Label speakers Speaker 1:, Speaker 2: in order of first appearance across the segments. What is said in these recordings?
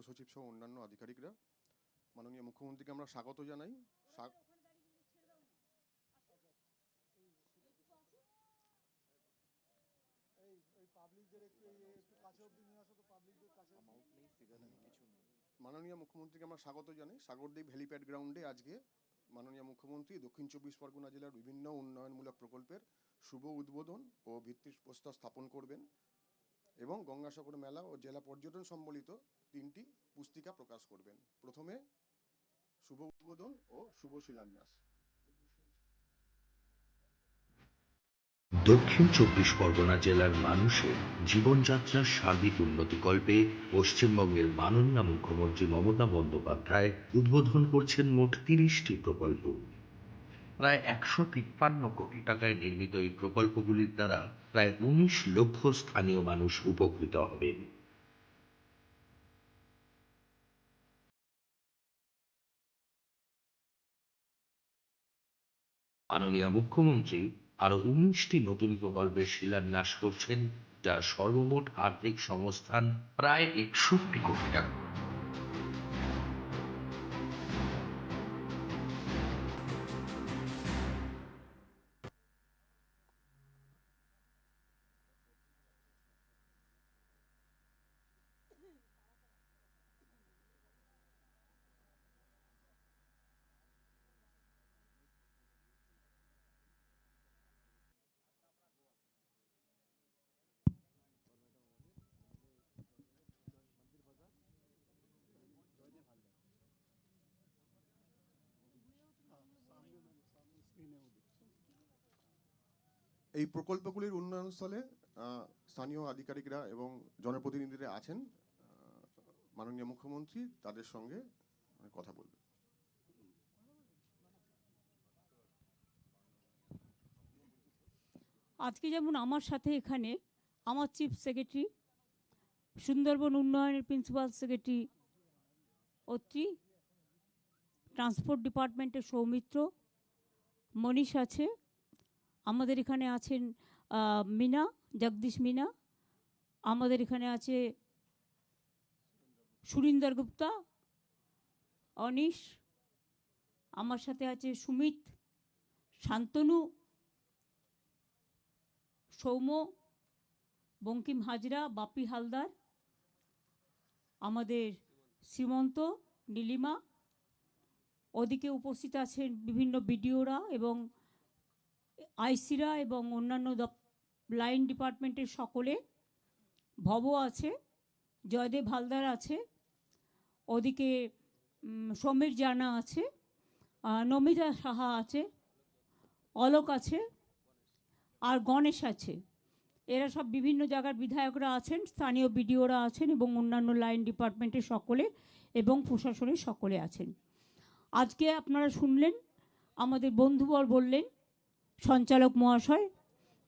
Speaker 1: সচিব সহ অন্যান্য আধিকারিকরা, মাননীয় মুখ্যমন্ত্রীকে আমরা স্বাগত জানাই। মাননীয় মুখ্যমন্ত্রীকে আমরা স্বাগত জানাই সাগরদ্বীপ হেলিপ্যাড গ্রাউন্ডে। আজকে মাননীয় মুখ্যমন্ত্রী দক্ষিণ 24 পরগনা জেলার বিভিন্ন উন্নয়নমূলক প্রকল্পের শুভ উদ্বোধন ও ভিত্তিপ্রস্তর স্থাপন করবেন এবং গঙ্গাসাগর মেলা ও জেলা পর্যটন সম্বলিত 3টি পুস্তিকা প্রকাশ করবেন। প্রথমে শুভ উদ্বোধন ও শুভ শিলান্যাস।
Speaker 2: দক্ষিণ 24 পরগনা জেলার মানুষের জীবনযাত্রার সার্বিক উন্নতিকল্পে পশ্চিমবঙ্গের মাননীয় মুখ্যমন্ত্রী মমতা বন্দ্যোপাধ্যায় উদ্বোধন করছেন মোট 30টি প্রকল্প। প্রায় 153 কোটি টাকায় নির্মিত এই প্রকল্পগুলির দ্বারা প্রায় 19 লক্ষ স্থানীয় মানুষ উপকৃত হবেন। মাননীয় মুখ্যমন্ত্রী আরো 19টি নতুন প্রকল্পের শিলান্যাস করছেন, যার সর্বমোট আর্থিক সংস্থান প্রায় 61 কোটি টাকা।
Speaker 1: এই প্রকল্পগুলির উন্নয়নস্থলে স্থানীয় আধিকারিকরা এবং জনপ্রতিনিধিরা আছেন। মাননীয় মুখ্যমন্ত্রী তাদের সঙ্গে কথা বলবেন।
Speaker 3: আজকে যেমন আমার সাথে এখানে আমার চিফ সেক্রেটারি, সুন্দরবন উন্নয়নের প্রিন্সিপাল সেক্রেটারি অত্রি, ট্রান্সপোর্ট ডিপার্টমেন্টের সৌমিত্র, মনীষ আছে, আমাদের এখানে আছেন মিনা, জগদীশ মিনা, আমাদের এখানে আছে সুরিন্দর গুপ্তা, অনিশ, আমার সাথে আছে সুমিত, শান্তনু, সৌম্য, বঙ্কিম হাজরা, বাপি হালদার, আমাদের সীমন্ত, নীলিমা। ওদিকে উপস্থিত আছেন বিভিন্ন বিডিওরা এবং আইসিরা এবং অন্যান্য লাইন ডিপার্টমেন্টের সকলে। ভব আছে, জয়দেব হালদার আছে, ওদিকে সমীর জানা আছে, নমিতা সাহা আছে, অলোক আছে, আর গণেশ আছে। এরা সব বিভিন্ন জায়গার বিধায়করা আছেন, স্থানীয় বিডিওরা আছেন এবং অন্যান্য লাইন ডিপার্টমেন্টের সকলে এবং প্রশাসনের সকলে আছেন। আজকে আপনারা শুনলেন আমাদের বন্ধুবর বললেন সঞ্চালক মহাশয়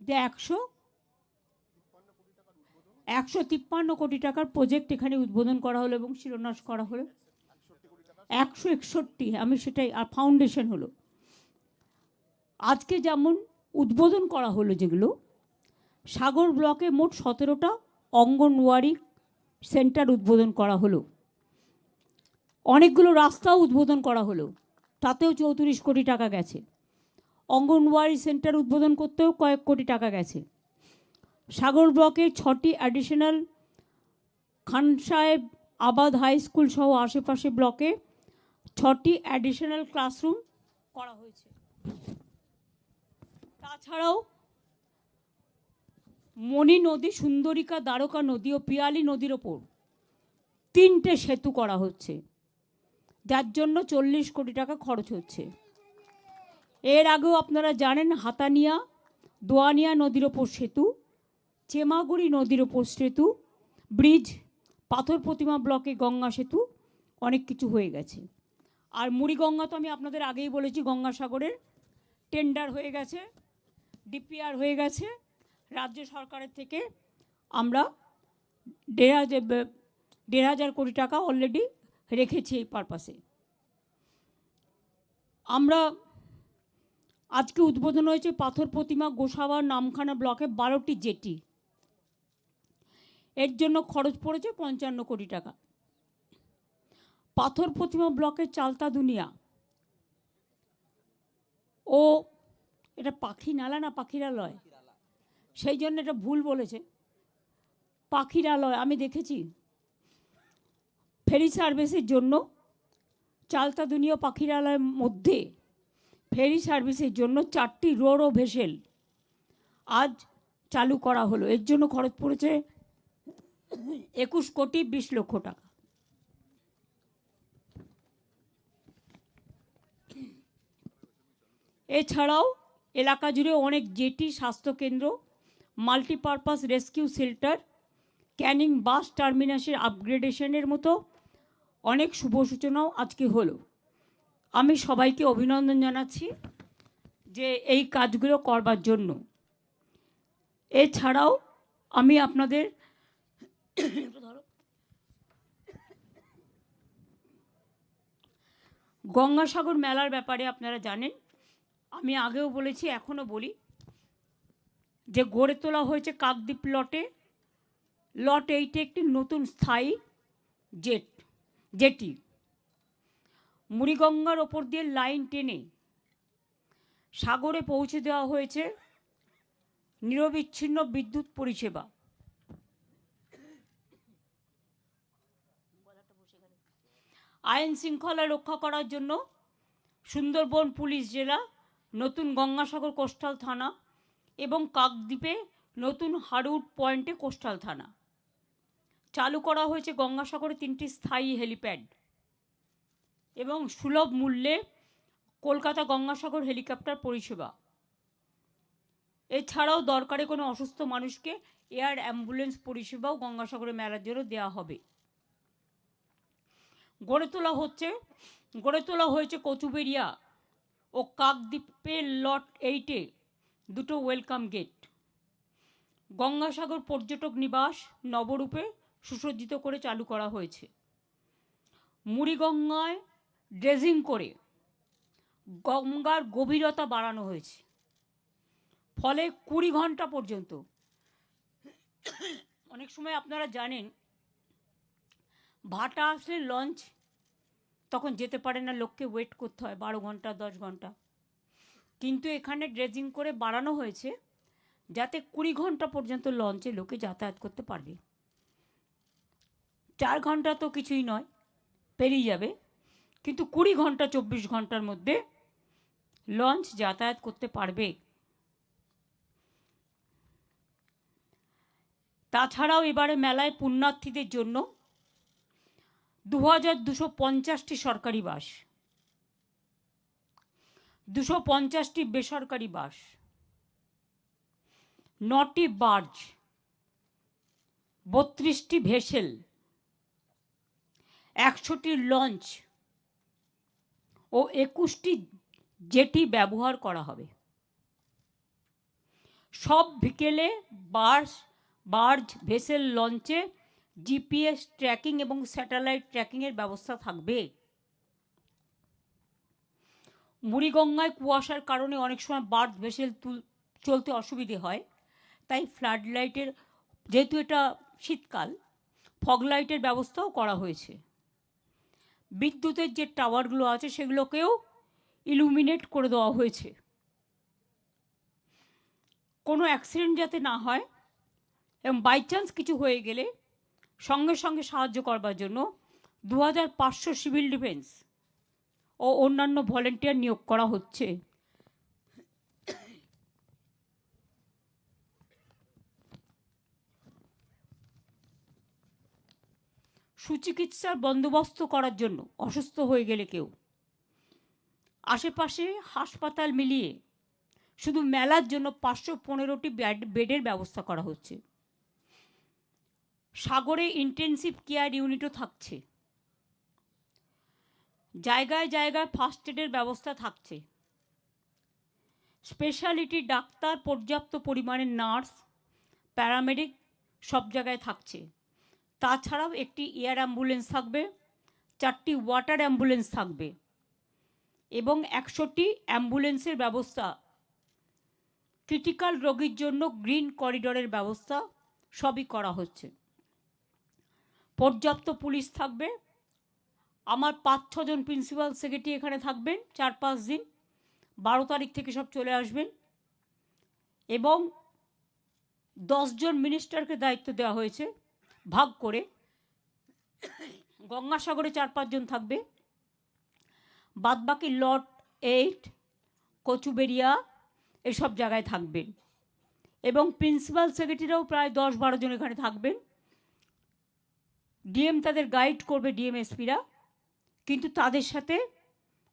Speaker 3: যে 153 কোটি টাকার প্রজেক্ট এখানে উদ্বোধন করা হলো এবং শিলান্যাস করা হলো। 161, আমি সেটাই, আর ফাউন্ডেশন হলো। আজকে যেমন উদ্বোধন করা হলো, যেগুলো সাগর ব্লকে মোট 17টা অঙ্গনওয়াড়ি সেন্টার উদ্বোধন করা হলো। অনেকগুলো রাস্তাও উদ্বোধন করা হলো, তাতেও 34 কোটি টাকা গেছে। অঙ্গনওয়াড়ি সেন্টার উদ্বোধন করতেও কয়েক কোটি টাকা গেছে। সাগর ব্লকের 6টি অ্যাডিশনাল খান সাহেব আবাদ হাই স্কুল সহ আশেপাশে ব্লকে 6টি অ্যাডিশনাল ক্লাসরুম করা হয়েছে। তাছাড়াও মণি নদী, সুন্দরিকা, দ্বারকা নদী ও পিয়ালি নদীর ওপর 3টে সেতু করা হচ্ছে, যার জন্য 40 কোটি টাকা খরচ হচ্ছে। এর আগেও আপনারা জানেন হাতানিয়া দোয়ানিয়া নদীর ওপর সেতু, চেমাগুড়ি নদীর ওপর সেতু, ব্রিজ, পাথর প্রতিমা ব্লকে গঙ্গা সেতু, অনেক কিছু হয়ে গেছে। আর মুড়িগঙ্গা তো আমি আপনাদের আগেই বলেছি, গঙ্গাসাগরের টেন্ডার হয়ে গেছে, ডিপিআর হয়ে গেছে। রাজ্য সরকারের থেকে আমরা 1,500 কোটি টাকা অলরেডি রেখেছি এই পারপাসে। আমরা আজকে উদ্বোধন হয়েছে পাথর প্রতিমা গোসাবা নামখানা ব্লকে 12টি জেটি। এর জন্য খরচ পড়েছে 55 কোটি টাকা। পাথর প্রতিমা ব্লকের চালতা দুনিয়া, ও এটা পাখি নালা না পাখিরালয়, সেই জন্য এটা ভুল বলেছে, পাখিরালয়। আমি দেখেছি ফেরি সার্ভিসের জন্য চালতা দুনিয়া পাখিরালয়ের মধ্যে ফেরি সার্ভিসের জন্য 4টি রোরো ভেসেল আজ চালু করা হলো। এর জন্য খরচ পড়েছে 21,20,00,000 টাকা। এছাড়াও এলাকা জুড়ে অনেক জেটি, স্বাস্থ্যকেন্দ্র, মাল্টিপারপাস রেস্কিউ শেল্টার, ক্যানিং বাস টার্মিনাসের আপগ্রেডেশনের মতো অনেক শুভ সূচনাও আজকে হলো। আমি সবাইকে অভিনন্দন জানাচ্ছি যে এই কাজগুলো করবার জন্য। এছাড়াও আমি আপনাদের গঙ্গাসাগর মেলার ব্যাপারে আপনারা জানেন, আমি আগেও বলেছি এখনও বলি যে গড়ে তোলা হয়েছে কাকদ্বীপ লট 8 একটি নতুন স্থায়ী জেটি। মুড়িগঙ্গার ওপর দিয়ে লাইন টেনে সাগরে পৌঁছে দেওয়া হয়েছে নিরবিচ্ছিন্ন বিদ্যুৎ পরিষেবা। আইন শৃঙ্খলা রক্ষা করার জন্য সুন্দরবন পুলিশ জেলা, নতুন গঙ্গাসাগর কোস্টাল থানা এবং কাকদ্বীপে নতুন হারউড পয়েন্টে কোস্টাল থানা। চালু করা হয়েছে গঙ্গাসাগরে 3টি স্থায়ী হেলিপ্যাড এবং সুলভ মূল্যে কলকাতা গঙ্গাসাগর হেলিকপ্টার পরিষেবা। এছাড়াও দরকারে কোনো অসুস্থ মানুষকে এয়ার অ্যাম্বুলেন্স পরিষেবাও গঙ্গাসাগরে মেলার জন্য দেওয়া হবে। গড়ে তোলা হয়েছে কচুবেড়িয়া ও কাকদ্বীপের লট 8-এ 2টো ওয়েলকাম গেট। গঙ্গাসাগর পর্যটক নিবাস নবরূপে সুসজ্জিত করে চালু করা হয়েছে। মুড়িগঙ্গায় ড্রেজিং করে গঙ্গার গভীরতা বাড়ানো হয়েছে, ফলে 20 ঘন্টা পর্যন্ত, অনেক সময় আপনারা জানেন ভাটা আসলে লঞ্চ তখন যেতে পারে না, লোককে ওয়েট করতে হয় 12 ঘন্টা 10 ঘন্টা, কিন্তু এখানে ড্রেজিং করে বাড়ানো হয়েছে যাতে 20 ঘন্টা পর্যন্ত লঞ্চে লোকে যাতায়াত করতে পারবে। 4 ঘন্টা তো কিছুই নয়, পেরিয়ে যাবে, কিন্তু 20 ঘন্টা 24 ঘন্টার মধ্যে লঞ্চ যাতায়াত করতে পারবে। তাছাড়াও এবারে মেলায় পুণ্যার্থীদের জন্য 2250টি সরকারি বাস, 250টি বেসরকারি বাস, 9টি বার্জ, 32টি ভেসেল, 100টি লঞ্চ ও 21টি জেটি ব্যবহার করা হবে। সব বিকেলে বার্জ, ভেসেল, লঞ্চে জিপিএস ট্র্যাকিং এবং স্যাটেলাইট ট্র্যাকিংয়ের ব্যবস্থা থাকবে। মুড়িগঙ্গায় কুয়াশার কারণে অনেক সময় বার্জ ভেসেল চলতে অসুবিধে হয়, তাই ফ্লাড লাইটের, যেহেতু এটা শীতকাল, ফগ লাইটের ব্যবস্থাও করা হয়েছে। বিদ্যুতের যে টাওয়ারগুলো আছে সেগুলোকেও ইলুমিনেট করে দেওয়া হয়েছে। কোনো অ্যাক্সিডেন্ট যাতে না হয় এবং বাই চান্স কিছু হয়ে গেলে সঙ্গে সঙ্গে সাহায্য করবার জন্য 2500 সিভিল ডিফেন্স ও অন্যান্য ভলেন্টিয়ার নিয়োগ করা হচ্ছে। সুচিকিৎসার বন্দোবস্ত করার জন্য অসুস্থ হয়ে গেলে কেউ আশেপাশে হাসপাতাল মিলিয়ে শুধু মেলার জন্য 515টি বেডের ব্যবস্থা করা হচ্ছে। সাগরে ইন্টেনসিভ কেয়ার ইউনিটও থাকছে। জায়গায় জায়গায় ফার্স্ট এডের ব্যবস্থা থাকছে। স্পেশালিটি ডাক্তার, পর্যাপ্ত পরিমাণে নার্স, প্যারামেডিক সব জায়গায় থাকছে। তাছাড়াও একটি এয়ার অ্যাম্বুলেন্স থাকবে, 4টি ওয়াটার অ্যাম্বুলেন্স থাকবে এবং 100টি অ্যাম্বুলেন্সের ব্যবস্থা, ক্রিটিক্যাল রোগীর জন্য গ্রিন করিডোরের ব্যবস্থা সবই করা হচ্ছে। পর্যাপ্ত পুলিশ থাকবে, আমার 5-6 জন প্রিন্সিপাল সেক্রেটারি এখানে থাকবেন 4-5 দিন। 12 তারিখ থেকে সব চলে আসবেন। এবং 10 জন মিনিস্টারকে দায়িত্ব দেওয়া হয়েছে ভাগ করে। গঙ্গাসাগরে 4-5 জন থাকবে, বাদবাকি লট 8, কচুবেড়িয়া এসব জায়গায় থাকবেন। এবং প্রিন্সিপাল সেক্রেটারিরাও প্রায় 10-12 জন এখানে থাকবেন। ডিএম তাদের গাইড করবে, ডিএমএসপিরা, কিন্তু তাদের সাথে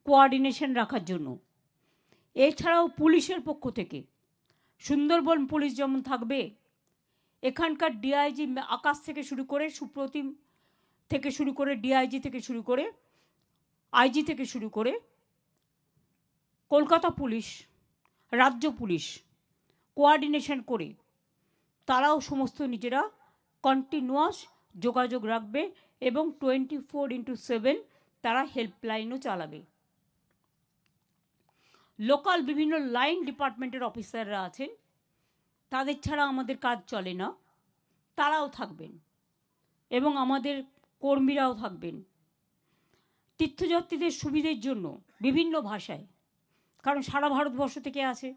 Speaker 3: কোঅর্ডিনেশন রাখার জন্য। এছাড়াও পুলিশের পক্ষ থেকে সুন্দরবন পুলিশ যেমন থাকবে, এখানকার ডিআইজি আকাশ থেকে শুরু করে, সুপ্রতিম থেকে শুরু করে, ডিআইজি থেকে শুরু করে, আইজি থেকে শুরু করে, কলকাতা পুলিশ, রাজ্য পুলিশ কোঅর্ডিনেশন করে তারাও সমস্ত নিজেরা কন্টিনিউয়াস যোগাযোগ রাখবে এবং 24x7 তারা হেল্পলাইনও চালাবে। লোকাল বিভিন্ন লাইন ডিপার্টমেন্টের অফিসাররা আছেন, তাদের ছাড়া আমাদের কাজ চলে না, তারাও থাকবেন এবং আমাদের কর্মীরাও থাকবেন। তীর্থযাত্রীদের সুবিধের জন্য বিভিন্ন ভাষায়, কারণ সারা ভারতবর্ষ থেকে আছে,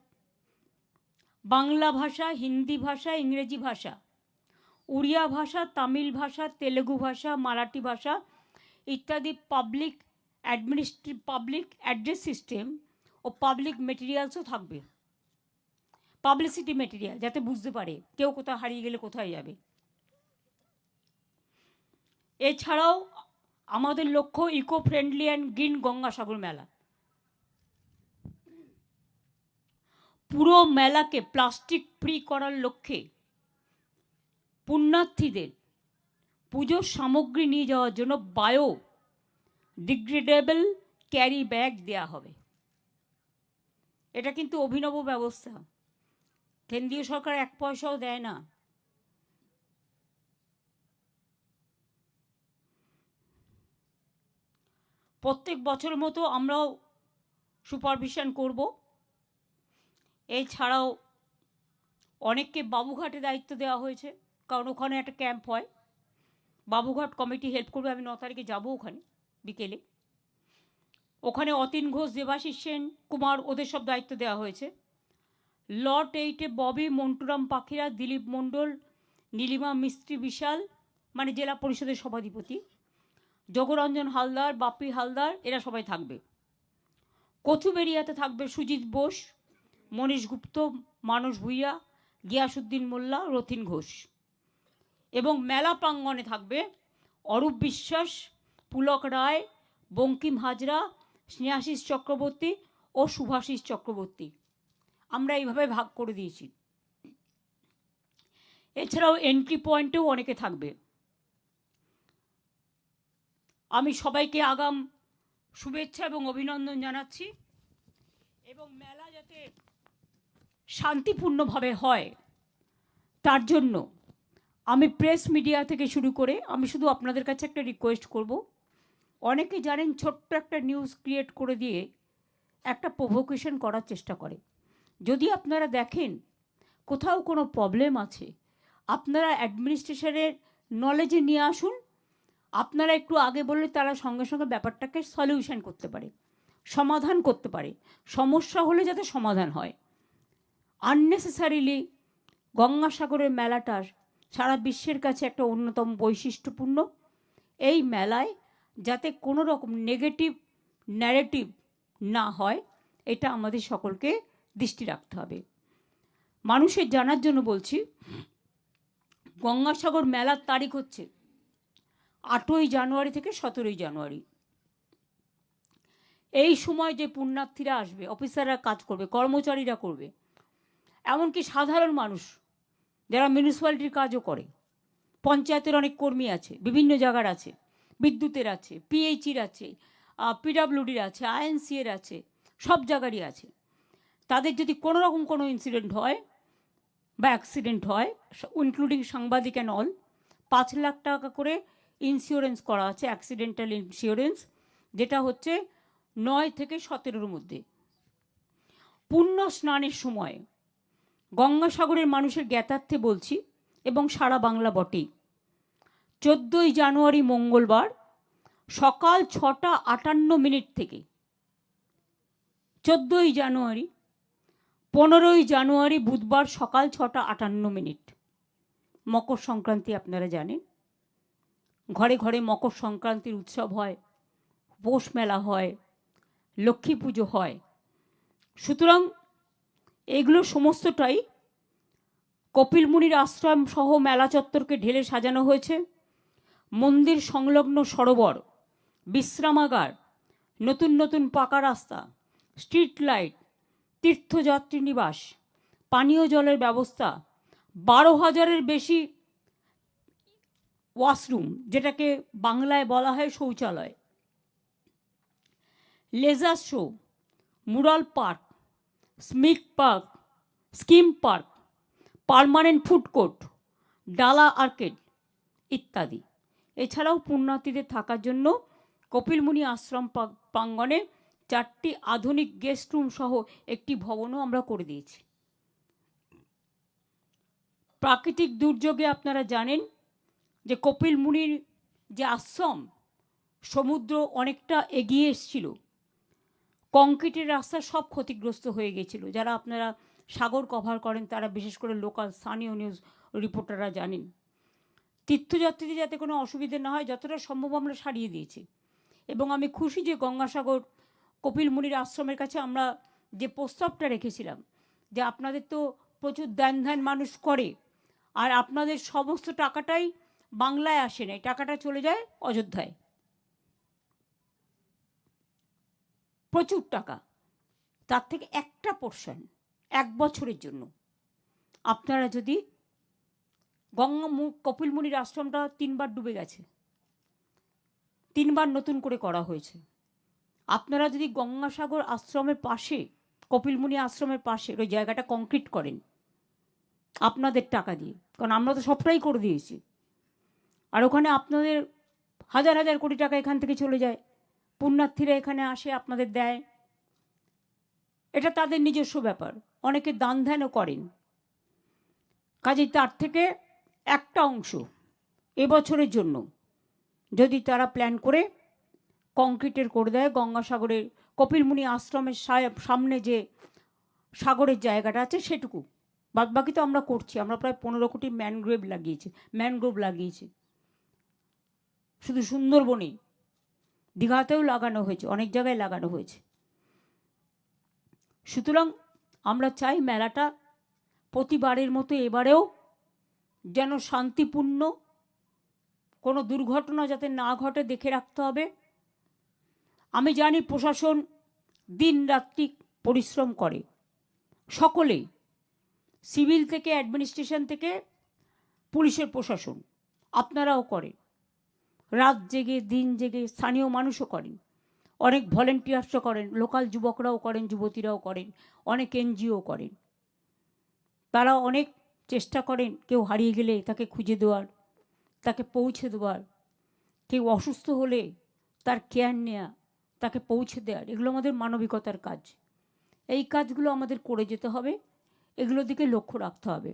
Speaker 3: বাংলা ভাষা, হিন্দি ভাষা, ইংরেজি ভাষা, উড়িয়া ভাষা, তামিল ভাষা, তেলেগু ভাষা, মারাঠি ভাষা ইত্যাদি পাবলিক অ্যাড্রেস সিস্টেম ও পাবলিক মেটেরিয়ালসও থাকবে। পাবলিসিটি মেটেরিয়াল, যাতে বুঝতে পারে কেউ কোথাও হারিয়ে গেলে কোথায় যাবে। এছাড়াও আমাদের লক্ষ্য eco friendly and green Gangasagar মেলা। পুরো মেলাকে প্লাস্টিক ফ্রি করার লক্ষ্যে পুণ্যার্থীদের পুজোর সামগ্রী নিয়ে যাওয়ার জন্য বায়ো ডিগ্রেডেবল ক্যারি ব্যাগ দেয়া হবে। এটা কিন্তু অভিনব ব্যবস্থা, কেন্দ্রীয় সরকার 1 পয়সাও দেয় না। প্রত্যেক বছর মতো আমরাও সুপারভিশন করব। এছাড়াও অনেককে বাবুঘাটে দায়িত্ব দেওয়া হয়েছে, কারণ ওখানে একটা ক্যাম্প হয়। বাবুঘাট কমিটি হেল্প করবে। আমি 9 তারিখে যাব ওখানে বিকেলে। ওখানে অতীন ঘোষ, দেবাশিস সেন, কুমার, ওদের সব দায়িত্ব দেওয়া হয়েছে। লট 8-এ ববি, মন্টুরাম পাখিরা, দিলীপ মণ্ডল, নীলিমা মিস্ত্রি বিশাল, মানে জেলা পরিষদের সভাধিপতি, যোগরঞ্জন হালদার, বাপি হালদার, এরা সবাই থাকবে। কচুবেড়িয়াতে থাকবে সুজিত বোস, মনীষ গুপ্ত, মানস ভুইয়া, গিয়াসুদ্দিন মোল্লা, রথিন ঘোষ। এবং মেলা প্রাঙ্গণে থাকবে অরূপ বিশ্বাস, পুলক রায়, বঙ্কিম হাজরা, স্নেহাশিস চক্রবর্তী ও শুভাশিস চক্রবর্তী। আমরা এইভাবে ভাগ করে দিয়েছি। এছাড়াও এন্ট্রি পয়েন্টেও অনেকে থাকবে। আমি সবাইকে আগাম শুভেচ্ছা এবং অভিনন্দন জানাচ্ছি। এবং মেলা যাতে শান্তিপূর্ণভাবে হয় তার জন্য আমি প্রেস মিডিয়া থেকে শুরু করে আমি শুধু আপনাদের কাছে একটা রিকোয়েস্ট করব। অনেকে জানেন ছোট্ট একটা নিউজ ক্রিয়েট করে দিয়ে একটা প্রভোকেশন করার চেষ্টা করে। যদি আপনারা দেখেন কোথাও কোনো প্রবলেম আছে, আপনারা অ্যাডমিনিস্ট্রেশনের নলেজে নিয়ে আসুন। আপনারা একটু আগে বললে তারা সঙ্গে সঙ্গে ব্যাপারটাকে সলিউশন করতে পারে, সমাধান করতে পারে। সমস্যা হলে যাতে সমাধান হয়। আননেসেসারিলি গঙ্গাসাগরের মেলাটা সারা বিশ্বের কাছে একটা অন্যতম বৈশিষ্ট্যপূর্ণ। এই মেলায় যাতে কোনো রকম নেগেটিভ ন্যারেটিভ না হয়, এটা আমাদের সকলকে দৃষ্টি রাখতে হবে। মানুষের জানার জন্য বলছি, গঙ্গাসাগর মেলার তারিখ হচ্ছে 8ই জানুয়ারি থেকে 17ই জানুয়ারি। এই সময় যে পুণ্যার্থীরা আসবে, অফিসাররা কাজ করবে, কর্মচারীরা করবে, এমনকি সাধারণ মানুষ যারা মিউনিসিপ্যালিটির কাজও করে, পঞ্চায়েতের অনেক কর্মী আছে, বিভিন্ন জায়গার আছে, বিদ্যুতের আছে, পিএইচির আছে, পিডাব্লিউডির আছে, আইএনসিএর আছে, সব জায়গারই আছে। তাদের যদি কোনো রকম কোনো ইনসিডেন্ট হয় বা অ্যাক্সিডেন্ট হয়, ইনক্লুডিং সাংবাদিক অ্যান্ড অল, 5 লাখ টাকা করে ইন্স্যুরেন্স করা আছে, অ্যাক্সিডেন্টাল ইন্স্যুরেন্স, যেটা হচ্ছে 9 থেকে 17-র মধ্যে। পুণ্য স্নানের সময় গঙ্গাসাগরের মানুষের জ্ঞাতার্থে বলছি, এবং সারা বাংলা বটেই, 14ই জানুয়ারি মঙ্গলবার সকাল 6:58 থেকে 14ই জানুয়ারি, 15ই জানুয়ারি বুধবার সকাল 6:58, মকর সংক্রান্তি আপনারা জানেন। ঘরে ঘরে মকর সংক্রান্তির উৎসব হয়, পৌষ মেলা হয়, লক্ষ্মী পুজো হয়। সুতরাং এগুলো সমস্তটাই কপিল মুনির আশ্রম সহ মেলা চত্বরকে ঢেলে সাজানো হয়েছে। মন্দির সংলগ্ন সরোবর, বিশ্রামাগার, নতুন নতুন পাকা রাস্তা, স্ট্রিট লাইট, তীর্থযাত্রী নিবাস, পানীয় জলের ব্যবস্থা, 12,000-এর বেশি ওয়াশরুম, যেটাকে বাংলায় বলা হয় শৌচালয়, লেজার শো, মুরাল পার্ক, স্কিম পার্ক, পার্মানেন্ট ফুড কোর্ট, ডালা আর্কেড ইত্যাদি। এছাড়াও পুণ্যার্থীদের থাকার জন্য কপিলমুনি আশ্রম প্রাঙ্গণে 4টি আধুনিক গেস্ট রুম সহ একটি ভবনও আমরা করে দিয়েছি। প্রাকৃতিক দুর্যোগে আপনারা জানেন যে কপিল মুনির যে আশ্রম, সমুদ্র অনেকটা এগিয়ে এসেছিল, কংক্রিটের রাস্তা সব ক্ষতিগ্রস্ত হয়ে গেছিল। যারা আপনারা সাগর কভার করেন তারা, বিশেষ করে লোকাল স্থানীয় নিউজ রিপোর্টাররা জানেন। তীর্থযাত্রীদের যাতে কোনো অসুবিধে না হয় যতটা সম্ভব আমরা সারিয়ে দিয়েছি। এবং আমি খুশি যে গঙ্গাসাগর কপিল মুনির আশ্রমের কাছে আমরা যে প্রস্তাবটা রেখেছিলাম যে আপনাদের তো প্রচুর দান ধ্যান মানুষ করে, আর আপনাদের সমস্ত টাকাটাই বাংলায় আসে না, টাকাটা চলে যায় অযোধ্যায়, প্রচুর টাকা। তার থেকে একটা পোর্শন 1 বছরের জন্য আপনারা যদি কপিল মুনির আশ্রমটা 3বার ডুবে গেছে, 3বার নতুন করে করা হয়েছে। আপনারা যদি গঙ্গাসাগর আশ্রমের পাশে, কপিল মুনি আশ্রমের পাশে ওই জায়গাটা কংক্রিট করেন আপনাদের টাকা দিয়ে, কারণ আমরা তো সবটাই করে দিয়েছি, আর ওখানে আপনাদের হাজার হাজার কোটি টাকা এখান থেকে চলে যায়, পুণ্যার্থীরা এখানে আসে, আপনাদের দেয়, এটা তাদের নিজস্ব ব্যাপার। অনেকে দান ধ্যানও করেন। কাজেই তার থেকে একটা অংশ এবছরের জন্য যদি তারা প্ল্যান করে কংক্রিটের করে দেয়, গঙ্গাসাগরের কপিলমুনি আশ্রমের সামনে যে সাগরের জায়গাটা আছে সেটুকু, বাদবাকি তো আমরা করছি। আমরা প্রায় 15 কোটি ম্যানগ্রোভ লাগিয়েছি শুধু সুন্দরবনে, দীঘাতেও লাগানো হয়েছে, অনেক জায়গায় লাগানো হয়েছে। সুতরাং আমরা চাই মেলাটা প্রতিবারের মতো এবারেও যেন শান্তিপূর্ণ, কোনো দুর্ঘটনা যাতে না ঘটে দেখে রাখতে হবে। আমি জানি প্রশাসন দিন রাত্রি পরিশ্রম করে, সকলেই, সিভিল থেকে অ্যাডমিনিস্ট্রেশন থেকে পুলিশের প্রশাসন, আপনারাও করেন, রাত জেগে দিন জেগে, স্থানীয় মানুষও করেন, অনেক ভলেন্টিয়ার্সও করেন, লোকাল যুবকরাও করেন, যুবতীরাও করেন, অনেক এনজিও করেন। তারা অনেক চেষ্টা করেন কেউ হারিয়ে গেলে তাকে খুঁজে দেওয়ার, তাকে পৌঁছে দেওয়ার, কেউ অসুস্থ হলে তার কেয়ার নেওয়া, তাকে পৌঁছে দেওয়ার। এগুলো আমাদের মানবিকতার কাজ। এই কাজগুলো আমাদের করে যেতে হবে, এগুলোর দিকে লক্ষ্য রাখতে হবে।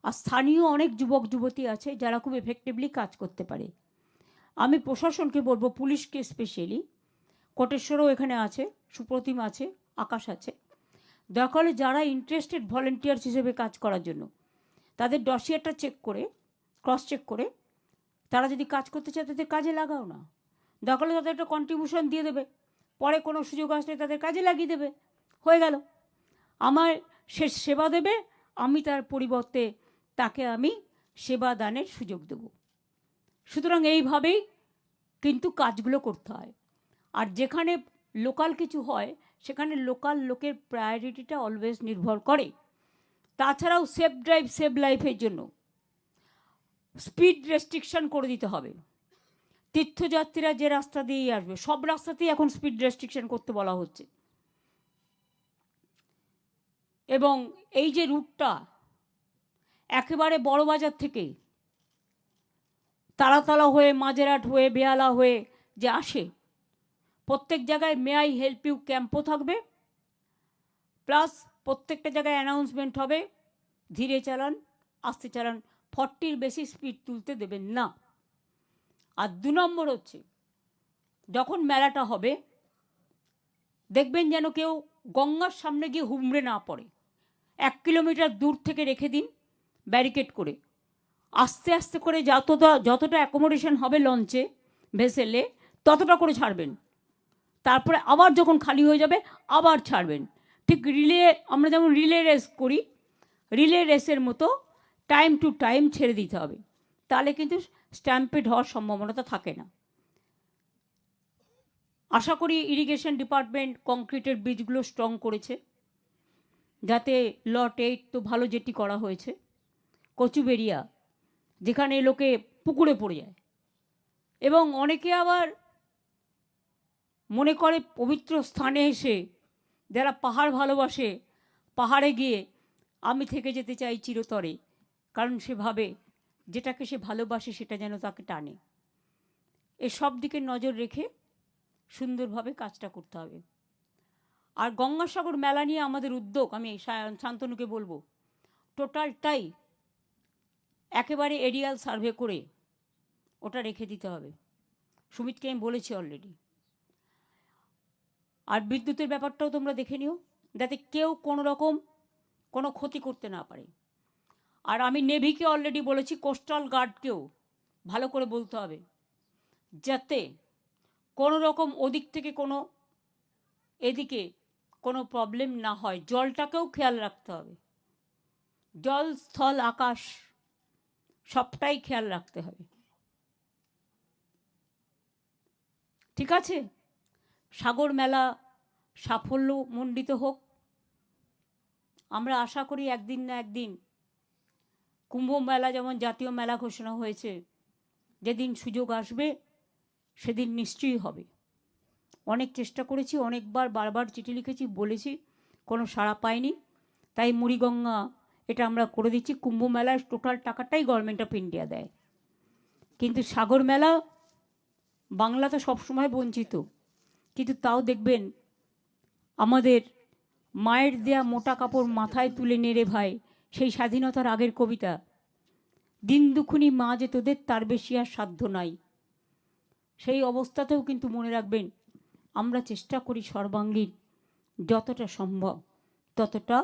Speaker 3: আর স্থানীয় অনেক যুবক যুবতী আছে যারা খুব এফেক্টিভলি কাজ করতে পারে। আমি প্রশাসনকে বলবো, পুলিশকে স্পেশালি, কোটেশ্বরও এখানে আছে, সুপ্রতিম আছে, আকাশ আছে, দয়া করে যারা ইন্টারেস্টেড ভলেন্টিয়ার্স হিসেবে কাজ করার জন্য তাদের ডসিয়ারটা চেক করে, ক্রস চেক করে, তারা যদি কাজ করতে চায় তাদের কাজে লাগাও না। দয়া করে তাদের একটা কন্ট্রিবিউশন দিয়ে দেবে, পরে কোনো সুযোগ আসলে তাদের কাজে লাগিয়ে দেবে, হয়ে গেল। আমার সে সেবা দেবে, আমি তার পরিবর্তে তাকে আমি সেবা দানের সুযোগ দেব। সুতরাং এইভাবেই কিন্তু কাজগুলো করতে হয়। আর যেখানে লোকাল কিছু হয় সেখানে লোকাল লোকের প্রায়োরিটিটা অলওয়েজ নির্ভর করে। তাছাড়াও সেফ ড্রাইভ সেভ লাইফের জন্য স্পিড রেস্ট্রিকশন করে দিতে হবে। তীর্থযাত্রীরা যে রাস্তা দিয়েই আসবে, সব রাস্তাতেই এখন স্পিড রেস্ট্রিকশন করতে বলা হচ্ছে। এবং এই যে রুটটা একেবারে বড়বাজার থেকে তারাতলা হয়ে, মাঝেরহাট হয়ে, বেহালা হয়ে যে আসে, প্রত্যেক জায়গায় মে আই হেল্প ইউ ক্যাম্পও থাকবে, প্লাস প্রত্যেকটা জায়গায় অ্যানাউন্সমেন্ট হবে, ধীরে চালান, আস্তে চালান, 40-র বেশি স্পিড তুলতে দেবেন না। আর 2 নম্বর হচ্ছে, যখন মেলাটা হবে দেখবেন যেন কেউ গঙ্গার সামনে গিয়ে হুমড়ে না পড়ে। 1 কিলোমিটার দূর থেকে রেখে দিন ব্যারিকেড করে, আস্তে আস্তে করে যতটা অ্যাকোমোডেশন হবে লঞ্চে ভেসেলে ততটা করে ছাড়বেন। তারপরে আবার যখন খালি হয়ে যাবে আবার ছাড়বেন। ঠিক আমরা যেমন রিলে রেস করি, রিলে রেসের মতো টাইম টু টাইম ছেড়ে দিতে হবে, তাহলে কিন্তু স্ট্যাম্পেড হওয়ার সম্ভাবনাটা থাকে না। আশা করি ইরিগেশন ডিপার্টমেন্ট কংক্রিটের ব্রিজগুলো স্ট্রং করেছে, যাতে লট 8 তো ভালো জেটি করা হয়েছে। কচুবেরিয়া যেখানে লোকে পুকুরে পড়ে যায়, এবং অনেকে আবার মনে করে পবিত্র স্থানে এসে, যারা পাহাড় ভালোবাসে, পাহাড়ে গিয়ে আমি থেকে যেতে চাই চিরতরে, কারণ সে ভাবে যেটাকে সে ভালোবাসে সেটা যেন তাকে টানে। এসব দিকে নজর রেখে সুন্দরভাবে কাজটা করতে হবে। আর গঙ্গাসাগর মেলা নিয়ে আমাদের উদ্যোগ, আমি শান্তনুকে বলবো, টোটালটাই একেবারে এরিয়াল সার্ভে করে ওটা রেখে দিতে হবে। সুমিতকে আমি বলেছি অলরেডি। আর বিদ্যুতের ব্যাপারটাও তোমরা দেখে নিও, যাতে কেউ কোনো রকম কোনো ক্ষতি করতে না পারে। আর আমি নেভিকে অলরেডি বলেছি, কোস্টাল গার্ডকেও ভালো করে বলতে হবে, যাতে কোনো রকম ওদিক থেকে কোনো এদিকে কোনো প্রবলেম না হয়। জলটাকেও খেয়াল রাখতে হবে, জল স্থল আকাশ সবটাই খেয়াল রাখতে হবে। ঠিক আছে, সাগর মেলা সাফল্যমণ্ডিত হোক। আমরা আশা করি একদিন না একদিন কুম্ভ মেলা যেমন জাতীয় মেলা ঘোষণা হয়েছে, যেদিন সুযোগ আসবে সেদিন নিশ্চয়ই হবে। অনেক চেষ্টা করেছি, অনেকবার বারবার চিঠি লিখেছি, বলেছি, কোনো সাড়া পাইনি। তাই মুড়িগঙ্গা এটা আমরা করে দিচ্ছি। কুম্ভ মেলার টোটাল টাকাটাই গভর্নমেন্ট অফ ইন্ডিয়া দেয়, কিন্তু সাগর মেলা বাংলা তো সবসময় বঞ্চিত। কিন্তু তাও দেখবেন আমাদের মায়ের দেয়া মোটা কাপড় মাথায় তুলে নেড়ে ভাই, সেই স্বাধীনতার আগের কবিতা, দিন দুখুনি মা যে তোদের তার বেশি আর সাধ্য নাই। সেই অবস্থাতেও কিন্তু মনে রাখবেন, আমরা চেষ্টা করি সর্বাঙ্গীন যতটা সম্ভব ততটা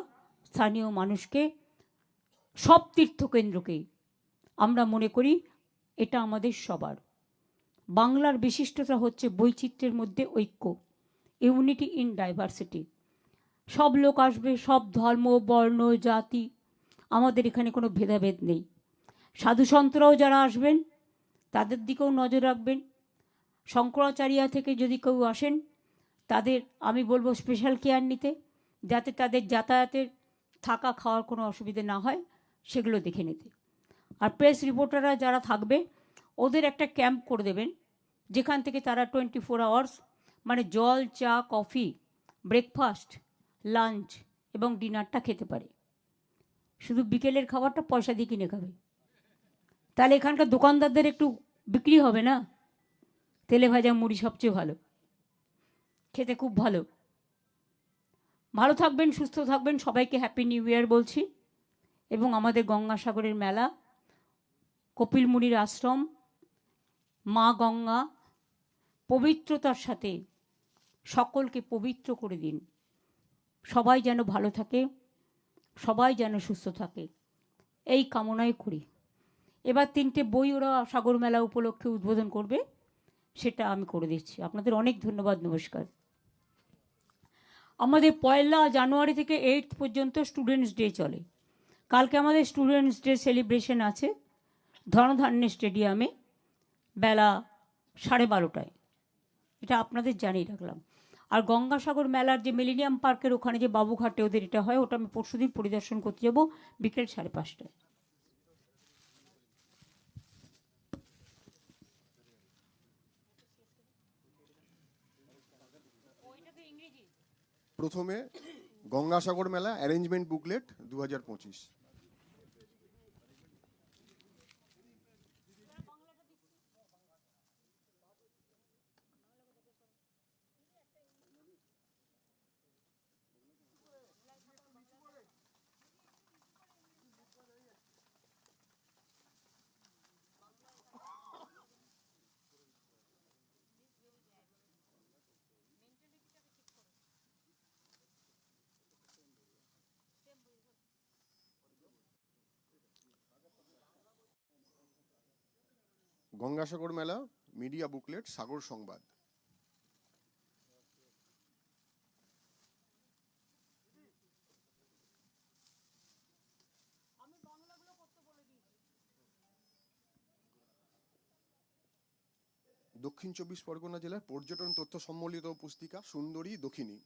Speaker 3: স্থানীয় মানুষকে, সব তীর্থকেন্দ্রকে আমরা মনে করি এটা আমাদের সবার। বাংলার বিশিষ্টতা হচ্ছে বৈচিত্র্যের মধ্যে ঐক্য, ইউনিটি ইন ডাইভার্সিটি। সব লোক আসবে, সব ধর্ম বর্ণ জাতি, আমাদের এখানে কোনো ভেদাভেদ নেই। সাধু সন্তরাও যারা আসবেন তাদের দিকেও নজর রাখবেন। শঙ্করাচার্য থেকে যদি কেউ আসেন তাদের আমি বলবো স্পেশাল কেয়ার নিতে, যাতে তাদের যাতায়াতের থাকা খাওয়ার কোনো অসুবিধে না হয়, সেগুলো দেখে নিতে। আর প্রেস রিপোর্টাররা যারা থাকবে ওদের একটা ক্যাম্প করে দেবেন, যেখান থেকে তারা 24 আওয়ার্স মানে জল চা কফি ব্রেকফাস্ট লাঞ্চ এবং ডিনারটা খেতে পারে। শুধু বিকেলের খাবারটা পয়সা দিয়ে কিনে খাবে, তাহলে এখানকার দোকানদারদের একটু বিক্রি হবে না। তেলে ভাজা মুড়ি সবচেয়ে ভালো, খেতে খুব ভালো। ভালো থাকবেন, সুস্থ থাকবেন, সবাইকে হ্যাপি নিউ ইয়ার বলছি। এবং আমাদের গঙ্গাসাগরের মেলা, কপিল মুনির আশ্রম, মা গঙ্গা পবিত্রতার সাথে সকলকে পবিত্র করে দিন। সবাই যেন ভালো থাকে, সবাই যেন সুস্থ থাকে, এই কামনাই করি। এবার 3টে বই ওরা সাগর মেলা উপলক্ষে উদ্বোধন করবে, সেটা আমি করে দিচ্ছি। আপনাদের অনেক ধন্যবাদ, নমস্কার। আমাদের 1 জানুয়ারি থেকে 8 পর্যন্ত স্টুডেন্টস ডে চলে। কালকে আমাদের স্টুডেন্টস ডে সেলিব্রেশন আছে ধনধান্য স্টেডিয়ামে বেলা 12:30টায়, এটা আপনাদের জানিয়ে রাখলাম। আর গঙ্গাসাগর মেলার যে মিলেনিয়াম পার্কের ওখানে যে বাবুঘাটে ওদের এটা হয়, ওটা আমি পরশুদিন পরিদর্শন করতে যাব বিকেল 5:30টায়।
Speaker 1: প্রথমে গঙ্গাসাগর মেলা অ্যারেঞ্জমেন্ট বুকলেট 2025। গঙ্গাসাগর মেলা, মিডিয়া বুকলেট, সাগর সংবাদ। দক্ষিণ চব্বিশ পরগনা জেলার পর্যটন তথ্য সম্বলিত পুস্তিকা সুন্দরী দক্ষিণী।